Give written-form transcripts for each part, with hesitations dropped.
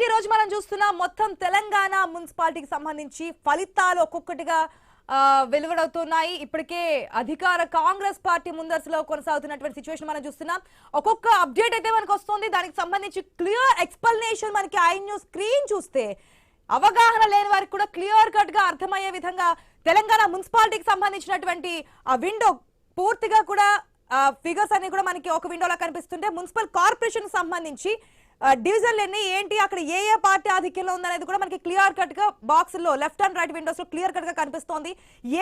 ఈ రోజు మనం చూస్తున్నాం మొత్తం తెలంగాణ మున్సిపాలిటీకి సంబంధించి ఫలితాలు ఒక్కొక్కటిగా వెలువడవుతున్నాయి. ఇప్పటికే అధికార కాంగ్రెస్ పార్టీ ముందరసలో కొనసాగుతున్నటువంటి సిచువేషన్ మనం చూస్తున్నాం. ఒక్కొక్క అప్డేట్ అయితే మనకు వస్తుంది. దానికి సంబంధించి క్లియర్ ఎక్స్ప్లెనేషన్ మనకి ఐ న్యూస్ స్క్రీన్ చూస్తే అవగాహన లేని వారికి కూడా క్లియర్ కట్ గా అర్థమయ్యే విధంగా తెలంగాణ మున్సిపాలిటీకి సంబంధించినటువంటి ఆ విండో పూర్తిగా కూడా ఫిగర్స్ అన్ని కూడా మనకి ఒక విండోలో కనిపిస్తుంటే మున్సిపల్ కార్పొరేషన్ సంబంధించి డివిజన్లు ఎన్ని ఏంటి అక్కడ ఏ ఏ పార్టీ ఆధిక్యంలో ఉందనేది కూడా మనకి క్లియర్ కట్ గా బాక్స్ లో లెఫ్ట్ అండ్ రైట్ విండోస్ లో క్లియర్ కట్ గా కనిపిస్తోంది.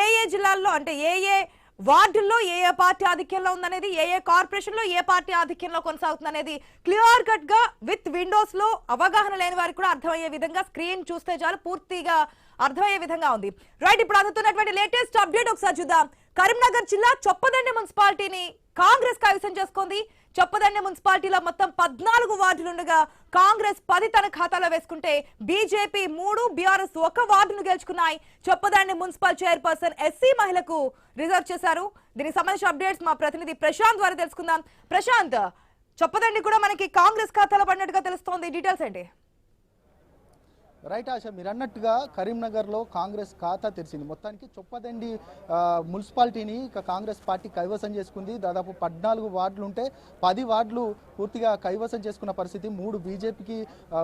ఏ ఏ జిల్లాల్లో అంటే ఏ ఏ వార్డుల్లో ఏ ఏ పార్టీ ఆధిక్యంలో ఉందనేది, ఏ ఏ కార్పొరేషన్ లో ఏ పార్టీ ఆధిక్యంలో కొనసాగుతుంది అనేది క్లియర్ కట్ గా విత్ విండోస్ లో అవగాహన లేని వారికి కూడా అర్థమయ్యే విధంగా స్క్రీన్ చూస్తే చాలు పూర్తిగా అర్థమయ్యే విధంగా ఉంది. రైట్, ఇప్పుడు అందుతున్నటువంటి లేటెస్ట్ అప్డేట్ ఒకసారి చూద్దాం. కరీంనగర్ జిల్లా చొప్పదండి మున్సిపాలిటీని కాంగ్రెస్ కైవసం చేసుకుంది. చొప్పదండి మున్సిపాలిటీలో మొత్తం 14 వార్డులుండగా కాంగ్రెస్ 10 తన ఖాతాలో వేసుకుంటే బీజేపీ 3, బీఆర్ఎస్ 1 వార్డును గెలుచుకున్నాయి. చొప్పదండి మున్సిపల్ చైర్పర్సన్ ఎస్సీ మహిళకు రిజర్వ్ చేశారు. దీనికి సంబంధించిన అప్డేట్స్ మా ప్రతినిధి ప్రశాంత్ ద్వారా తెలుసుకుందాం. ప్రశాంత్, చొప్పదండి కూడా మనకి కాంగ్రెస్ ఖాతాలో పడినట్టుగా తెలుస్తోంది, డీటెయిల్స్ ఏంటి? రైట్ ఆశ, మీరు అన్నట్టుగా కరీంనగర్లో కాంగ్రెస్ ఖాతా తెరిచింది. మొత్తానికి చొప్పదండి మున్సిపాలిటీని కాంగ్రెస్ పార్టీ కైవసం చేసుకుంది. దాదాపు 14 వార్డులు ఉంటే 10 వార్డులు పూర్తిగా కైవసం చేసుకున్న పరిస్థితి. 3 బీజేపీకి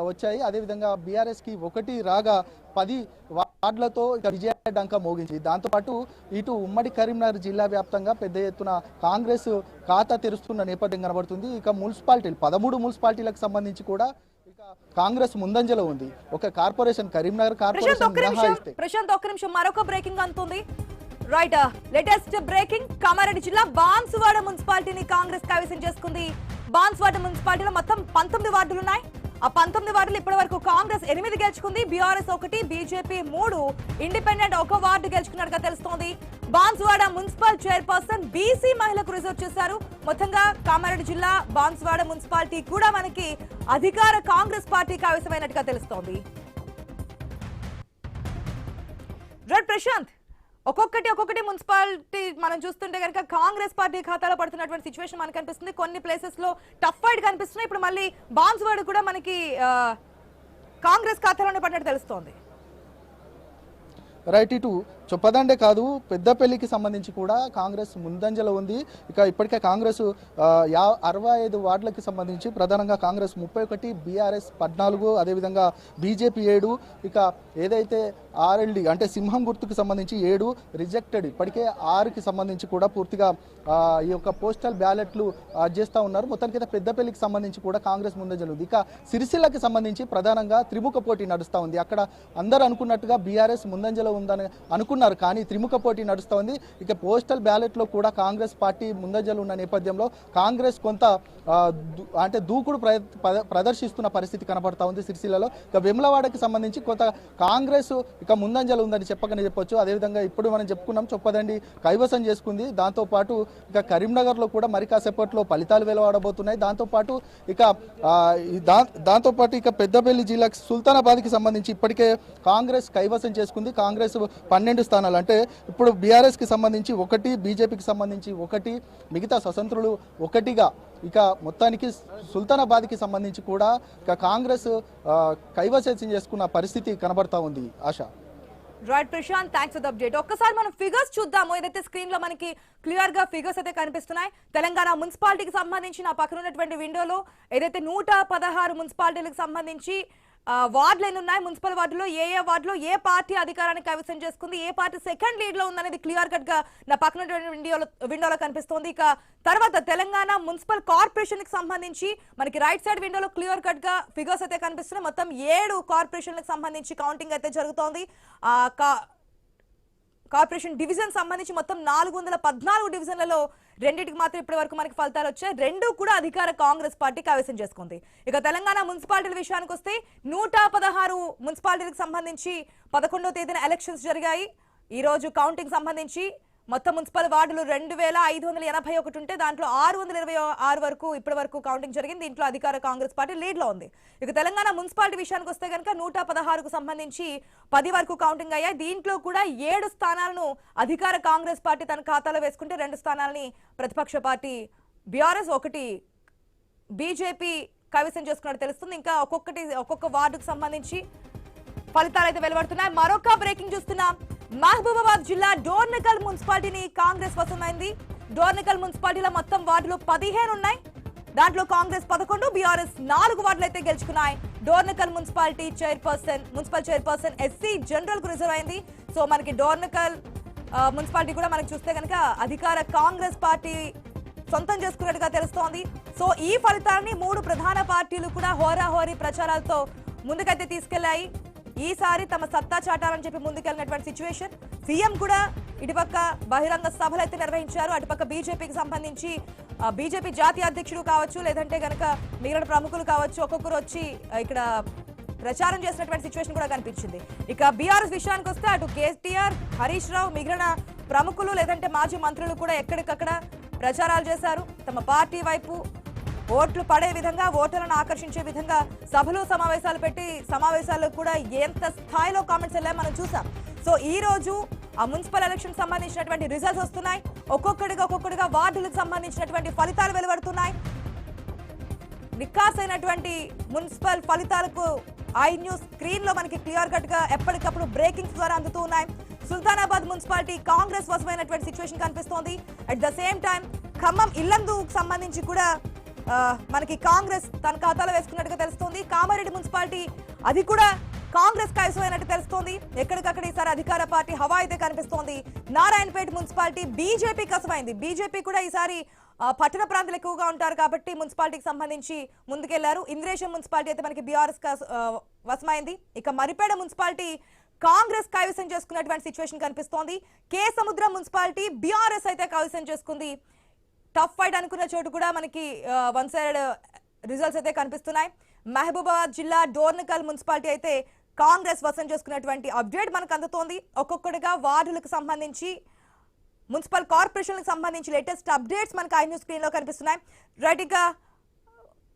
వచ్చాయి. అదేవిధంగా బీఆర్ఎస్కి 1 రాగా 10 వార్డులతో ఇక విజయ డంకా మోగించింది. దాంతోపాటు ఇటు ఉమ్మడి కరీంనగర్ జిల్లా వ్యాప్తంగా పెద్ద ఎత్తున కాంగ్రెస్ ఖాతా తెరుస్తున్న నేపథ్యం కనబడుతుంది. ఇక మున్సిపాలిటీలు 13 మున్సిపాలిటీలకు సంబంధించి కూడా కాంగ్రెస్ ముందంజలో ఉంది. ఒక కార్పొరేషన్ కరీంనగర్ కార్పొరేషన్ ప్రశాంత్ ఒక్క నిమిషం, మరొక బ్రేకింగ్ అందుతుంది. Right, latest breaking. కామారెడ్డి జిల్లా బాన్సువాడ మున్సిపాలిటీని కాంగ్రెస్ కైవసం చేసుకుంది. బాన్సువాడ మున్సిపాలిటీలో మొత్తం 19 వార్డులు ఉన్నాయి. ఆ 19 వార్డులు ఇప్పటి వరకు కాంగ్రెస్ 8 గెలుచుకుంది. బీఆర్ఎస్ 1, బీజేపీ 3, ఇండిపెండెంట్ 1 వార్డు గెలుచుకున్నట్టుగా తెలుస్తోంది. బాన్సువాడ మున్సిపల్ చైర్పర్సన్ బీసీ మహిళకు రిజర్వ్ చేశారు. మొత్తంగా కామారెడ్డి జిల్లా బాన్సువాడ మున్సిపాలిటీ కూడా మనకి అధికార కాంగ్రెస్ పార్టీ కైవసమైనట్టుగా తెలుస్తోంది. రైట్ ప్రశాంత్, ఒక్కొక్కటి మున్సిపాలిటీ మనం చూస్తుంటే కనుక కాంగ్రెస్ పార్టీ ఖాతాలో పడుతున్నటువంటి సిచ్యువేషన్ మనకు కనిపిస్తుంది. కొన్ని ప్లేసెస్ లో టఫ్ ఫైట్ కనిపిస్తున్నాయి. ఇప్పుడు మళ్ళీ బాన్సువాడ కూడా మనకి కాంగ్రెస్ ఖాతాలోనే పడినట్టు తెలుస్తోంది. రైట్, ఇటు చొప్పదండే కాదు పెద్దపల్లికి సంబంధించి కూడా కాంగ్రెస్ ముందంజలో ఉంది. ఇక ఇప్పటికే కాంగ్రెస్ 65 వార్డులకి సంబంధించి ప్రధానంగా కాంగ్రెస్ 31, బీఆర్ఎస్ 14, అదేవిధంగా బీజేపీ 7, ఇక ఏదైతే ఆర్ఎల్డి అంటే సింహం గుర్తుకు సంబంధించి 7 రిజెక్టెడ్, ఇప్పటికే 6కి సంబంధించి కూడా పూర్తిగా ఈ యొక్క పోస్టల్ బ్యాలెట్లు చేస్తూ ఉన్నారు. మొత్తానికి అయితే పెద్దపల్లికి సంబంధించి కూడా కాంగ్రెస్ ముందంజలో ఉంది. ఇక సిరిసిల్లకి సంబంధించి ప్రధానంగా త్రిముఖ పోటీ నడుస్తూ ఉంది. అక్కడ అందరూ అనుకున్నట్టుగా బీఆర్ఎస్ ముందంజలో ఉందని అనుకున్నారు, కానీ త్రిముఖ పోటీ నడుస్తూ ఉంది. ఇక పోస్టల్ బ్యాలెట్లో కూడా కాంగ్రెస్ పార్టీ ముందంజలు ఉన్న నేపథ్యంలో కాంగ్రెస్ కొంత అంటే దూకుడు ప్రదర్శిస్తున్న పరిస్థితి కనబడతా ఉంది సిరిసిల్లలో. ఇక వెమ్లవాడకి సంబంధించి కొంత కాంగ్రెస్ ఇక ముందంజలు ఉందని చెప్పకనే చెప్పొచ్చు. అదేవిధంగా ఇప్పుడు మనం చెప్పుకున్నాం చొప్పదండి కైవసం చేసుకుంది. దాంతోపాటు ఇక కరీంనగర్లో కూడా మరి కాసేపట్లో ఫలితాలు వెలువడబోతున్నాయి. దాంతోపాటు ఇక పెద్దపల్లి జిల్లా సుల్తానాబాద్కి సంబంధించి ఇప్పటికే కాంగ్రెస్ కైవసం చేసుకుంది. కాంగ్రెస్ 12 స్థానాలు, అంటే ఇప్పుడు బీఆర్ఎస్కి సంబంధించి 1, బీజేపీకి సంబంధించి 1, మిగతా స్వతంత్రులు 1గా ఇక మొత్తానికి సుల్తానాబాద్కి సంబంధించి కూడా ఇక కాంగ్రెస్ కైవసం చేసుకున్న పరిస్థితి కనబడతా ఉంది. ఆశ. Right Prashanth, thanks for the update. ఒక్కసారి మనం ఫిగర్స్ చూద్దాము. ఏదైతే స్క్రీన్ లో మనకి క్లియర్ గా ఫిగర్స్ అయితే కనిపిస్తున్నాయి. తెలంగాణ మున్సిపాలిటీకి సంబంధించి నా పక్కన ఉన్నటువంటి విండోలో ఏదైతే 116 మున్సిపాలిటీలకు సంబంధించి వార్డులు ఎన్ని ఉన్నాయి, మున్సిపల్ వార్డులో ఏ ఏ వార్డులో ఏ పార్టీ అధికారాన్ని కైవసం చేసుకుంది, ఏ పార్టీ సెకండ్ లీడ్ లో ఉందనేది క్లియర్ కట్ గా నా పక్కన విండోలో కనిపిస్తోంది. ఇక తర్వాత తెలంగాణ మున్సిపల్ కార్పొరేషన్ కి సంబంధించి మనకి రైట్ సైడ్ విండోలో క్లియర్ కట్ గా ఫిగర్స్ అయితే కనిపిస్తున్నాయి. మొత్తం 7 కార్పొరేషన్లకు సంబంధించి కౌంటింగ్ అయితే జరుగుతోంది. కార్పొరేషన్ డివిజన్ సంబంధించి మొత్తం 414 డివిజన్లలో 2టికి మాత్రం ఇప్పటి వరకు మనకి ఫలితాలు వచ్చాయి. 2 కూడా అధికార కాంగ్రెస్ పార్టీ కైవసం చేసుకుంది. ఇక తెలంగాణ మున్సిపాలిటీల విషయానికి వస్తే 116 మున్సిపాలిటీలకు సంబంధించి 11వ తేదీన ఎలక్షన్స్ జరిగాయి. ఈ రోజు కౌంటింగ్ సంబంధించి మొత్తం మున్సిపల్ వార్డులు 2581 ఉంటే దాంట్లో 626 వరకు ఇప్పటి వరకు కౌంటింగ్ జరిగింది. దీంట్లో అధికార కాంగ్రెస్ పార్టీ లీడ్ లో ఉంది. ఇక తెలంగాణ మున్సిపాలిటీ విషయానికి వస్తే కనుక 116కు సంబంధించి 10 వరకు కౌంటింగ్ అయ్యాయి. దీంట్లో కూడా 7 స్థానాలను అధికార కాంగ్రెస్ పార్టీ తన ఖాతాలో వేసుకుంటే 2 స్థానాలని ప్రతిపక్ష పార్టీ బీఆర్ఎస్, 1 బీజేపీ కైవసం చేసుకున్నట్టు తెలుస్తుంది. ఇంకా ఒక్కొక్క వార్డుకు సంబంధించి ఫలితాలు అయితే వెలువడుతున్నాయి. మరొక బ్రేకింగ్ చూస్తున్నాం. మహబూబాబాద్ జిల్లా డోర్నకల్ మున్సిపాలిటీని కాంగ్రెస్ వశమైంది. డోర్నకల్ మున్సిపాలిటీలో మొత్తం వార్డులు 15 ఉన్నాయి. దాంట్లో కాంగ్రెస్ 11, బీఆర్ఎస్ 4 వార్డులు అయితే గెలుచుకున్నాయి. Dornakal municipal chairperson SC general కు రిజర్వ్ అయింది. సో మనకి డోర్నకల్ మున్సిపాలిటీ కూడా మనకి చూస్తే కనుక అధికార కాంగ్రెస్ పార్టీ సొంతం చేసుకున్నట్టుగా తెలుస్తోంది. సో ఈ ఫలితాన్ని 3 ప్రధాన పార్టీలు కూడా హోరాహోరీ ప్రచారాలతో ముందుకైతే తీసుకెళ్లాయి. ఈసారి తమ సత్తా చాటాలని చెప్పి ముందుకెళ్ళినటువంటి సిచ్యువేషన్. సీఎం కూడా ఇటుపక్క బహిరంగ సభలు అయితే నిర్వహించారు. అటుపక్క బీజేపీకి సంబంధించి బీజేపీ జాతీయ అధ్యక్షుడు కావచ్చు, లేదంటే కనుక మిగిలిన ప్రముఖులు కావచ్చు, ఒక్కొక్కరు వచ్చి ఇక్కడ ప్రచారం చేసినటువంటి సిచ్యువేషన్ కూడా కనిపించింది. ఇక బీఆర్ఎస్ విషయానికి వస్తే అటు కేటీఆర్, హరీష్ రావు, మిగిలిన ప్రముఖులు లేదంటే మాజీ మంత్రులు కూడా ఎక్కడికక్కడ ప్రచారాలు చేశారు. తమ పార్టీ వైపు ఓట్లు పడే విధంగా, ఓటర్లను ఆకర్షించే విధంగా సభలు సమావేశాలు పెట్టి సమావేశాల్లో కూడా ఎంత స్థాయిలో కామెంట్స్ వెళ్ళాయో మనం చూసాం. సో ఈ రోజు ఆ మున్సిపల్ ఎలక్షన్ సంబంధించినటువంటి రిజల్ట్స్ వస్తున్నాయి. ఒక్కొక్కడిగా వార్డులకు సంబంధించినటువంటి ఫలితాలు వెలువడుతున్నాయి. నికాస్ అయినటువంటి మున్సిపల్ ఫలితాలకు ఐ న్యూస్ స్క్రీన్ లో మనకి క్లియర్ కట్ గా ఎప్పటికప్పుడు బ్రేకింగ్స్ ద్వారా అందుతూ ఉన్నాయి. సుల్తానాబాద్ మున్సిపాలిటీ కాంగ్రెస్ వశమైనటువంటి సిచ్యువేషన్ కనిపిస్తోంది. At the same time Khammam ఇల్లందుకు సంబంధించి కూడా మనకి కాంగ్రెస్ తన ఖాతాలో వేసుకున్నట్టుగా తెలుస్తోంది. కామారెడ్డి మున్సిపాలిటీ అది కూడా కాంగ్రెస్ కైవసమైనట్టు తెలుస్తోంది. ఎక్కడికక్కడ ఈసారి అధికార పార్టీ హవా అయితే కనిపిస్తోంది. నారాయణపేట మున్సిపాలిటీ బీజేపీ కసమైంది. బీజేపీ కూడా ఈసారి పట్టణ ప్రాంతాలు ఎక్కువగా ఉంటారు కాబట్టి మున్సిపాలిటీకి సంబంధించి ముందుకెళ్లారు. ఇంద్రేశం మున్సిపాలిటీ అయితే మనకి బీఆర్ఎస్ వశమైంది. ఇక మరిపేడ మున్సిపాలిటీ కాంగ్రెస్ కైవసం చేసుకున్నటువంటి సిచ్యువేషన్ కనిపిస్తోంది. కే సముద్రం మున్సిపాలిటీ బీఆర్ఎస్ అయితే కైవసం చేసుకుంది. టఫ్ ఫైట్ అనుకున్న చోటు కూడా మనకి వన్ సైడ్ రిజల్ట్స్ అయితే కనిపిస్తున్నాయి. మహబూబాబాద్ జిల్లా డోర్నకల్ మున్సిపాలిటీ అయితే కాంగ్రెస్ వశం చేసుకున్నటువంటి అప్డేట్ మనకు అందుతోంది. ఒక్కొక్కటిగా వార్డులకు సంబంధించి, మున్సిపల్ కార్పొరేషన్లకు సంబంధించి లేటెస్ట్ అప్డేట్స్ మనకు ఐ న్యూస్ స్క్రీన్ లో కనిపిస్తున్నాయి. రైట్, ఇక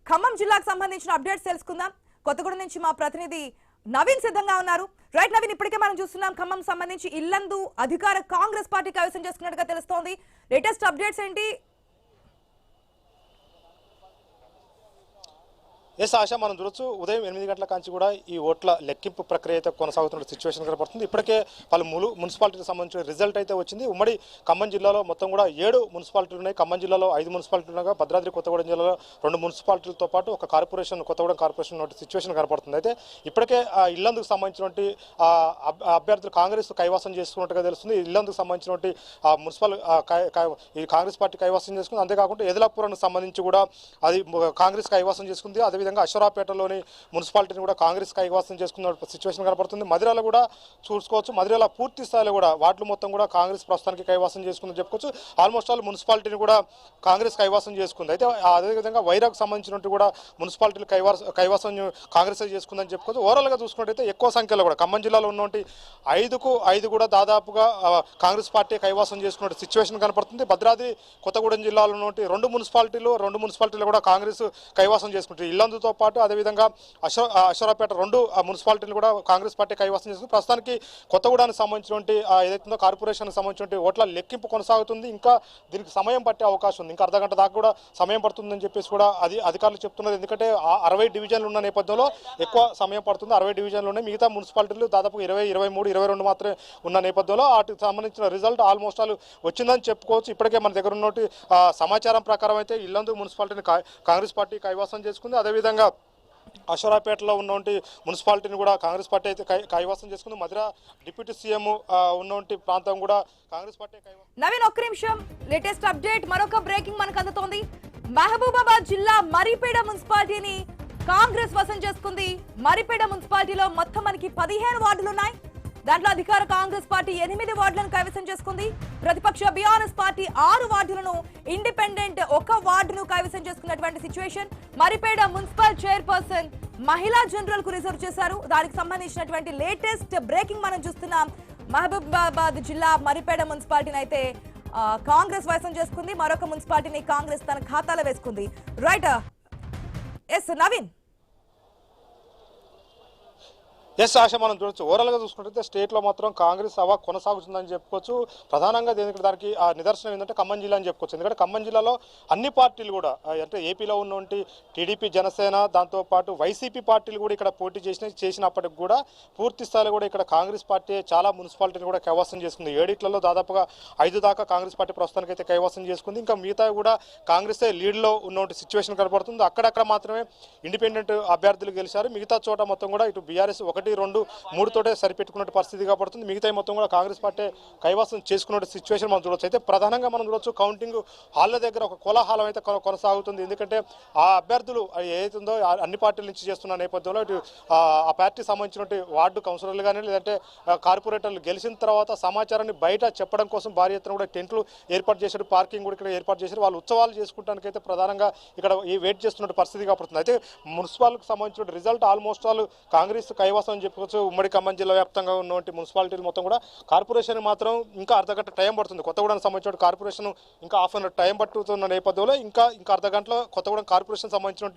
ఖమ్మం జిల్లాకు సంబంధించిన అప్డేట్స్ తెలుసుకుందాం. కొత్తగూడెం నుంచి మా ప్రతినిధి నవీన్ సిద్ధంగా ఉన్నారు. రైట్ నవీన్, ఇప్పటికే మనం చూస్తున్నాం ఖమ్మం సంబంధించి ఇల్లందు అధికార కాంగ్రెస్ పార్టీ కైవసం చేసుకున్నట్టుగా తెలుస్తోంది. లేటెస్ట్ అప్డేట్స్ ఏంటి? ఎస్ ఆశ, మనం చూడొచ్చు ఉదయం 8 గంటల కాంచి కూడా ఈ ఓట్ల లెక్కింపు ప్రక్రియ అయితే కొనసాగుతున్న సిచ్యువేషన్ కనపడుతుంది. ఇప్పటికే పలు మున్సిపాలిటీకి సంబంధించిన రిజల్ట్ అయితే వచ్చింది. ఉమ్మడి ఖమ్మం జిల్లాలో మొత్తం కూడా 7 మున్సిపాలిటీలు ఉన్నాయి. ఖమ్మం జిల్లాలో 5 మున్సిపాలిటీలు ఉండగా భద్రాద్రి కొత్తగూడెం జిల్లాలో 2 మున్సిపాలిటీలతో పాటు ఒక కార్పొరేషన్, కొత్తగూడెం కార్పొరేషన్ సిచ్యువేషన్ కనపడుతుంది. అయితే ఇప్పటికే ఇల్లందుకు సంబంధించినటువంటి అభ్యర్థులు కాంగ్రెస్ కైవాసం చేసుకున్నట్టుగా తెలుస్తుంది. ఇల్లందుకు సంబంధించినటువంటి మున్సిపల్ ఈ కాంగ్రెస్ పార్టీ కైవాసం చేసుకుంది. అంతేకాకుండా ఎదలాపురానికి సంబంధించి కూడా అది కాంగ్రెస్ కైవాసం చేసుకుంది. అదేవిధంగా అశ్వరాపేటలోని మున్సిపాలిటీని కూడా కాంగ్రెస్ కైవాసం చేసుకున్న సిచ్యువేషన్ కనపడుతుంది. మదిరాలో కూడా చూసుకోవచ్చు. మదిరాల పూర్తి స్థాయిలో కూడా వార్డులు మొత్తం కూడా కాంగ్రెస్ ప్రస్తుతానికి కైవాసం చేసుకుందని చెప్పుకోవచ్చు. ఆల్మోస్ట్ ఆల్ మున్సిపాలిటీని కూడా కాంగ్రెస్ కైవాసం చేసుకుంది. అయితే అదేవిధంగా వైరాకు సంబంధించినట్టు కూడా మున్సిపాలిటీలు కైవాసం కాంగ్రెస్ చేసుకుందని చెప్పుకోవచ్చు. ఓవరాల్గా చూసుకున్నట్టయితే ఎక్కువ సంఖ్యలో కూడా ఖమ్మం జిల్లాలో ఉన్నటువంటి 5కు 5 కూడా దాదాపుగా కాంగ్రెస్ పార్టీ కైవాసం చేసుకున్న సిచ్యువేషన్ కనపడుతుంది. భద్రాద్రి కొత్తగూడెం జిల్లాలో ఉన్నటువంటి 2 మున్సిపాలిటీలు కూడా కాంగ్రెస్ కైవాసం చేసుకుంటారు. ఇల్లందుతో పాటు అదేవిధంగా అశ్వరాపేట 2 మున్సిపాలిటీలు కూడా కాంగ్రెస్ పార్టీ కైవసం చేసుకుని ప్రస్తుతానికి కొత్తగూడానికి సంబంధించినటువంటి ఏదైతుందో కార్పొరేషన్కి సంబంధించినటువంటి ఓట్ల లెక్కింపు కొనసాగుతుంది. ఇంకా దీనికి సమయం పట్టే అవకాశం ఉంది. ఇంకా అర్ధగంట దాకా కూడా సమయం పడుతుందని చెప్పేసి కూడా అధికారులు చెప్తున్నారు. ఎందుకంటే 60 డివిజన్లు ఉన్న నేపథ్యంలో ఎక్కువ సమయం పడుతుంది. 60 డివిజన్లు ఉన్నాయి. మిగతా మున్సిపాలిటీలు దాదాపు 20, 23, 22 మాత్రమే ఉన్న నేపథ్యంలో వాటికి సంబంధించిన రిజల్ట్ ఆల్మోస్ట్ ఆల్ వచ్చిందని చెప్పుకోవచ్చు. ఇప్పటికే మన దగ్గర ఉన్నటువంటి సమాచారం ప్రకారం అయితే ఇల్లందు మున్సిపాలిటీని కాంగ్రెస్ పార్టీ కైవసం చేసుకుంది. అదేవిధంగా అశ్వరాపేటలో ఉన్నటువంటి మున్సిపాలిటీని కూడా కాంగ్రెస్ పార్టీ అయితే కైవసం చేసుకుంది. మధుర డిప్యూటీ సీఎం ఉన్నటువంటి ప్రాంతం కూడా కాంగ్రెస్ పార్టీ కైవసం. నవీన్, ఒక్క నిమిషం, లేటెస్ట్ అప్డేట్, మరొక బ్రేకింగ్ మనకు అందుతోంది. మహబూబాబాద్ జిల్లా మరిపేడ మున్సిపాలిటీని కాంగ్రెస్ వశం చేసుకుంది. మరిపేడ మున్సిపాలిటీలో మొత్తం మనకి 15 వార్డులు ఉన్నాయి. దాంట్లో అధికార కాంగ్రెస్ పార్టీ 8 వార్డులను కైవసం చేసుకుంది. ప్రతిపక్ష బీఆర్ఎస్ పార్టీ 6 వార్డులను, ఇండిపెండెంట్ 1 వార్డును కైవసం చేసుకున్నటువంటి సిచ్యువేషన్. మరిపేడ మున్సిపల్ చైర్పర్సన్ మహిళా జనరల్ కు రిజర్వ్ చేశారు. దానికి సంబంధించినటువంటి లేటెస్ట్ బ్రేకింగ్ మనం చూస్తున్నాం. మహబూబాబాద్ జిల్లా మరిపేడ మున్సిపాలిటీని అయితే కాంగ్రెస్ వశం చేసుకుంది. మరొక మున్సిపాలిటీని కాంగ్రెస్ తన ఖాతాలో వేసుకుంది. Right, yes Naveen. Yes Asha మనం చూడొచ్చు ఓవరాల్గా చూసుకుంటే స్టేట్లో మాత్రం కాంగ్రెస్ హవా కొనసాగుతుందని చెప్పుకోవచ్చు. ప్రధానంగా దానికి ఆ నిదర్శనం ఏంటంటే ఖమ్మం జిల్లా అని చెప్పుకోవచ్చు. ఎందుకంటే ఖమ్మం జిల్లాలో అన్ని పార్టీలు కూడా అంటే ఏపీలో ఉన్నటువంటి టీడీపీ, జనసేన, దాంతోపాటు వైసీపీ పార్టీలు కూడా ఇక్కడ పోటీ చేసినప్పటికి కూడా పూర్తి స్థాయిలో కూడా ఇక్కడ కాంగ్రెస్ పార్టీ చాలా మున్సిపాలిటీని కూడా కైవసం చేసుకుంది. 7 దాదాపుగా 5 దాకా కాంగ్రెస్ పార్టీ ప్రస్తుతానికి అయితే కైవసం చేసుకుంది. ఇంకా మిగతా కూడా కాంగ్రెసే లీడ్లో ఉన్నటువంటి సిచ్యువేషన్ కనబడుతుంది. అక్కడక్కడ మాత్రమే ఇండిపెండెంట్ అభ్యర్థులు గెలిచారు. మిగతా చోట మొత్తం కూడా ఇటు బీఆర్ఎస్ 1, 2, 3 తోటే సరిపెట్టుకున్న పరిస్థితి కాబడుతుంది. మిగతా మొత్తం కూడా కాంగ్రెస్ పార్టీ కైవసం చేసుకున్న సిచ్యువేషన్ మనం చూడొచ్చు. అయితే ప్రధానంగా మనం చూడొచ్చు కౌంటింగ్ హాల్ల దగ్గర ఒక కోలాహలం అయితే కొనసాగుతుంది. ఎందుకంటే ఆ అభ్యర్థులు ఏదైతుందో అన్ని పార్టీల నుంచి చేస్తున్న నేపథ్యంలో ఇటు ఆ పార్టీ సంబంధించినటువంటి వార్డు కౌన్సిలర్లు కానీ లేదంటే కార్పొరేటర్లు గెలిచిన తర్వాత సమాచారాన్ని బయట చెప్పడం కోసం భారీ ఎత్తున కూడా టెంట్లు ఏర్పాటు చేశారు, పార్కింగ్ కూడా ఇక్కడ ఏర్పాటు చేశారు. వాళ్ళు ఉత్సవాలు చేసుకోవడానికి అయితే ప్రధానంగా ఇక్కడ వెయిట్ చేస్తున్న పరిస్థితి కాబడుతుంది. అయితే మున్సిపాలిటీకి సంబంధించిన రిజల్ట్ ఆల్మోస్ట్ ఆల్ కాంగ్రెస్ కైవసం అని చెప్పుకోవచ్చు. ఉమ్మడి ఖమ్మం జిల్లా వ్యాప్తంగా ఉన్నటువంటి మున్సిపాలిటీలు మొత్తం కూడా కార్పొరేషన్ మాత్రం ఇంకా అర్ధగంట టైం పడుతుంది. కొత్తగూడెం సంబంధించిన కార్పొరేషన్ ఇంకా హాఫ్ అన్ అవర్ టైం పట్టుతున్న నేపథ్యంలో ఇంకా అర్ధగంటలో కొత్తగూడెం కార్పొరేషన్ సంబంధించిన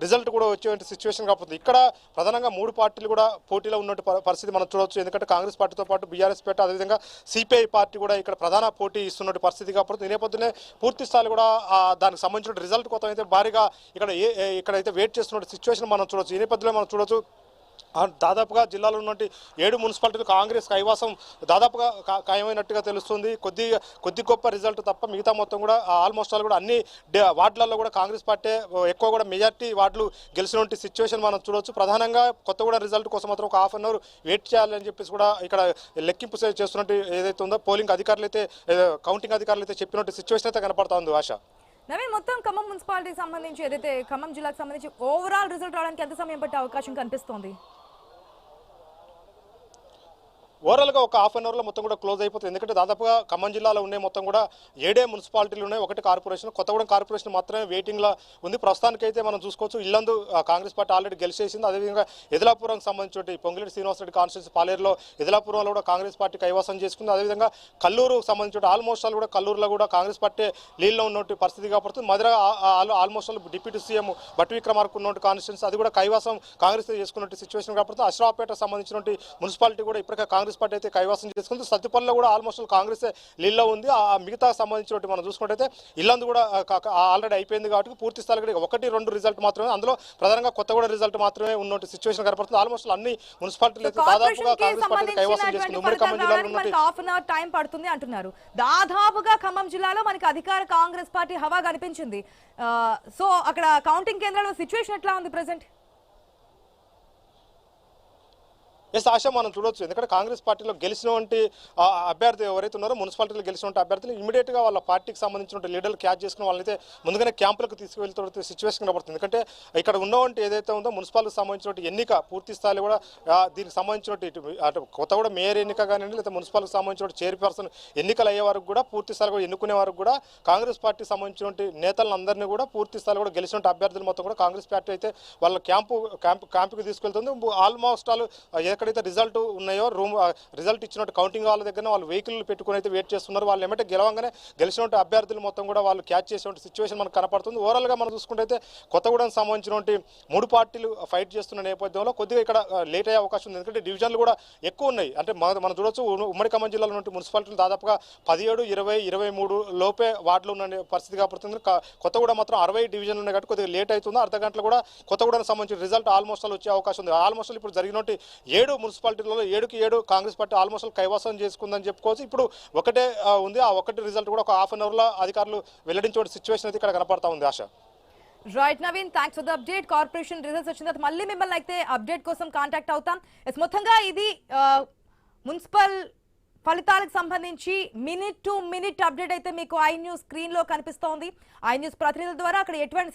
రిజల్ట్ కూడా వచ్చే సిచ్యువేషన్ కాబడుతుంది. ఇక్కడ ప్రధానంగా 3 పార్టీలు కూడా పోటీలో ఉన్నటువంటి పరిస్థితి మనం చూడవచ్చు. ఎందుకంటే కాంగ్రెస్ పార్టీతో పాటు బీఆర్ఎస్ పార్టీ, అదేవిధంగా సిపిఐ పార్టీ కూడా ఇక్కడ ప్రధాన పోటీ ఇస్తున్న పరిస్థితి కాబట్టి ఈ నేపథ్యంలో పూర్తి స్థాయిలో కూడా దానికి సంబంధించిన రిజల్ట్ కోసం అయితే భారీగా ఇక్కడైతే వెయిట్ చేస్తున్న సిచ్యువేషన్ మనం చూడవచ్చు. ఈ నేపథ్యంలో మనం చూడవచ్చు దాదాపుగా జిల్లాలో ఉన్నటువంటి 7 మున్సిపాలిటీలు కాంగ్రెస్ కైవాసం దాదాపుగా ఖాయమైనట్టుగా తెలుస్తుంది. కొద్ది గొప్ప రిజల్ట్ తప్ప మిగతా మొత్తం కూడా ఆల్మోస్ట్ ఆల్ కూడా అన్ని వార్డులలో కూడా కాంగ్రెస్ పార్టీ ఎక్కువ కూడా మెజార్టీ వార్డులు గెలిచినటువంటి సిచ్యువేషన్ మనం చూడవచ్చు. ప్రధానంగా కొత్తగూడెం రిజల్ట్ కోసం మాత్రం ఒక హాఫ్ అన్ అవర్ వెయిట్ చేయాలని చెప్పేసి కూడా ఇక్కడ లెక్కింపు చేస్తున్నట్టు ఏదైతే ఉందో పోలింగ్ అధికారులు అయితే కౌంటింగ్ అధికారులు అయితే చెప్పినట్టు సిచ్యువేషన్ అయితే కనపడతా ఉంది. ఆశ నవీన్, మొత్తం ఖమ్మం మున్సిపాలిటీకి సంబంధించి ఏదైతే ఖమ్మం జిల్లాకు సంబంధించి ఓవరాల్ రిజల్ట్ రావడానికి ఎంత సమయం పట్టే అవకాశం కనిపిస్తోంది? ఓవరాల్గా ఒక హాఫ్ అన్ అవర్లో మొత్తం కూడా క్లోజ్ అయిపోతుంది. ఎందుకంటే దాదాపుగా ఖమ్మం జిల్లాలో ఉండే మొత్తం కూడా 7 మున్సిపాలిటీలు ఉన్నాయి, 1 కార్పొరేషన్. కొత్తగూడెం కార్పొరేషన్ మాత్రమే వెయిటింగ్లో ఉంది. ప్రస్తుతానికైతే మనం చూసుకోవచ్చు ఇల్లందు కాంగ్రెస్ పార్టీ ఆల్రెడీ గెలిచేసింది. అదేవిధంగా ఎదిలాపురం సంబంధించి పొంగిరెడ్డి శ్రీనివాసరెడ్డి కాన్స్టిట్యూన్సీ పాలేరులో ఎదిలాపురంలో కూడా కాంగ్రెస్ పార్టీ కైవసం చేసుకుంది. అదేవిధంగా కల్లూరు సంబంధించి ఆల్మోస్ట్ ఆల్ కూడా కల్లూరులో కూడా కాంగ్రెస్ పార్టీ లీడ్లో ఉన్నటువంటి పరిస్థితి కాబడుతుంది. మధుర ఆల్మోస్ట్ ఆల్ డిప్యూటీ సీఎం బట్టి విక్రమార్క ఉన్నటువంటి కాన్స్టిట్యూన్సీ అది కూడా కైవసం కాంగ్రెస్ చేసుకున్నట్టు సిచ్యువేషన్ కాబడుతుంది. అశ్రాపేట సంబంధించినటువంటి మున్సిపాలిటీ కూడా ఇప్పటికే కాంగ్రెస్ పార్టీ అయితే కైవసం చేసుకుంది. సత్తుపల్లిలో కూడా ఆల్మోస్ట్ కాంగ్రెస్ లీడ్లో ఉంది. ఆ మిగతా సంబంధించినట్టు మనం చూసుకుంటే ఇల్లందు కూడా ఆల్రెడీ అయిపోయింది కాబట్టి పూర్తి స్థాయిలో 1, 2 రిజల్ట్ మాత్రమే, అందులో ప్రధానంగా కొత్తగూడెం రిజల్ట్ మాత్రమే ఉన్నట్టు సిచ్యువేషన్ కనపడుతుంది. ఆల్మోస్ట్ అన్ని మున్సిపాలిటీలు అయితే దాదాపుగా కాంగ్రెస్ పార్టీ కైవసం చేసుకుంది. ఉమ్మడి ఖమ్మం జిల్లాలో ఉన్నట్టు హాఫ్ అన్ అవర్ టైం పడుతుంది అంటున్నారు. దాదాపుగా ఖమ్మం జిల్లాలో మనకి అధికార కాంగ్రెస్ పార్టీ హవా కనిపించింది. సో అక్కడ కౌంటింగ్ కేంద్రాల్లో సిచ్యువేషన్ ఎట్లా ఉంది ప్రెసెంట్? ఎస్ ఆశ మనం చూడొచ్చు. ఎందుకంటే కాంగ్రెస్ పార్టీలో గెలిచినటువంటి అభ్యర్థి ఎవరైతే ఉన్నారో మున్సిపాలిటీలో గెలిచినటువంటి అభ్యర్థులు ఇమీడియట్గా వాళ్ళ పార్టీకి సంబంధించిన లీడర్లు క్యాచ్ చేసుకుని వాళ్ళైతే ముందుగానే క్యాంపులకు తీసుకువెళ్తున్న సిచ్యువేషన్ కనబడుతుంది. ఎందుకంటే ఇక్కడ ఉన్నటువంటి ఏదైతే ఉందో మున్సిపాలిటీకి సంబంధించిన ఎన్నిక పూర్తి స్థాయిలో కూడా దీనికి సంబంధించిన అటు కొత్తగూడెం మేయర్ ఎన్నిక కానివ్వండి, లేదా మున్సిపాలిటీకి సంబంధించిన చైర్పర్సన్ ఎన్నికలు అయ్యే వరకు కూడా పూర్తి స్థాయిలో కూడా ఎన్నుకునే వరకు కూడా కాంగ్రెస్ పార్టీకి సంబంధించిన నేతలందరినీ కూడా పూర్తి స్థాయిలో కూడా గెలిచిన అభ్యర్థులు మొత్తం కూడా కాంగ్రెస్ పార్టీ అయితే వాళ్ళ క్యాంపుకి తీసుకెళ్తుంది. ఆల్మోస్ట్ ఆల్ ఎక్కడైతే రిజల్ట్ ఉన్నాయో రిజల్ట్ ఇచ్చినట్టు కౌంటింగ్ వాళ్ళ దగ్గర వాళ్ళు వెహికల్ పెట్టుకుని అయితే వెయిట్ చేస్తున్నారు. వాళ్ళు ఏమంటే గెలవంగానే గెలిచినట్టు అభ్యర్థులు మొత్తం కూడా వాళ్ళు క్యాచ్ చేసినట్టు సిచ్యువేషన్ మనకు కనపడుతుంది. ఓవరాల్గా మనం చూసుకుంటే అయితే కొత్తగూడెం సంబంధించినటువంటి 3 పార్టీలు ఫైట్ చేస్తున్న నేపథ్యంలో కొద్దిగా ఇక్కడ లేట్ అయ్యే అవకాశం ఉంది. ఎందుకంటే డివిజన్లు కూడా ఎక్కువ ఉన్నాయి. అంటే మనం చూడొచ్చు ఉమ్మడి ఖమ్మం జిల్లాలో ఉన్న మున్సిపాలిటీలు దాదాపుగా 17, 20, 23 లోపే వార్డులు ఉన్న పరిస్థితి కాబడుతుంది. కొత్తగూడెం మాత్రం 60 డివిజన్లు ఉన్నాయి కాబట్టి కొద్దిగా లేట్ అవుతుంది. అర్ధగంటలో కూడా కొత్తగూడెం సంబంధించిన రిజల్ట్ ఆల్మోస్ట్ వచ్చే అవకాశం ఉంది. ఆల్మోస్ట్ ఇప్పుడు జరిగినట్టు 7 మున్సిపాలిటీలలో 7కి 7 కాంగ్రెస్ పార్టీ ఆల్మోస్ట్ కైవసం చేసుకుందని చెప్పుకోవచ్చు. ఇప్పుడు ఒకటే ఉంది. ఆ ఒకటి రిజల్ట్ కూడా ఒక హాఫ్ అన్ అవర్లో అధికారులు వెల్లడించే సిచ్యువేషన్ అయితే ఇక్కడ కనపడతా ఉంది. ఆశ right Naveen, thanks for the update. Corporation results వచ్చిన తర్వాత మళ్ళీ మిమ్మల్ని అయితే అప్డేట్ కోసం కాంటాక్ట్ అవుతాం. మొత్తంగా ఇది మున్సిపల్ ఫలితాలకు సంబంధించి మినిట్ టు మినిట్ అప్డేట్ అయితే మీకు ఐ న్యూస్ స్క్రీన్ లో కనిపిస్తోంది. ఐ న్యూస్ ప్రతినిధుల ద్వారా అక్కడ ఎటువంటి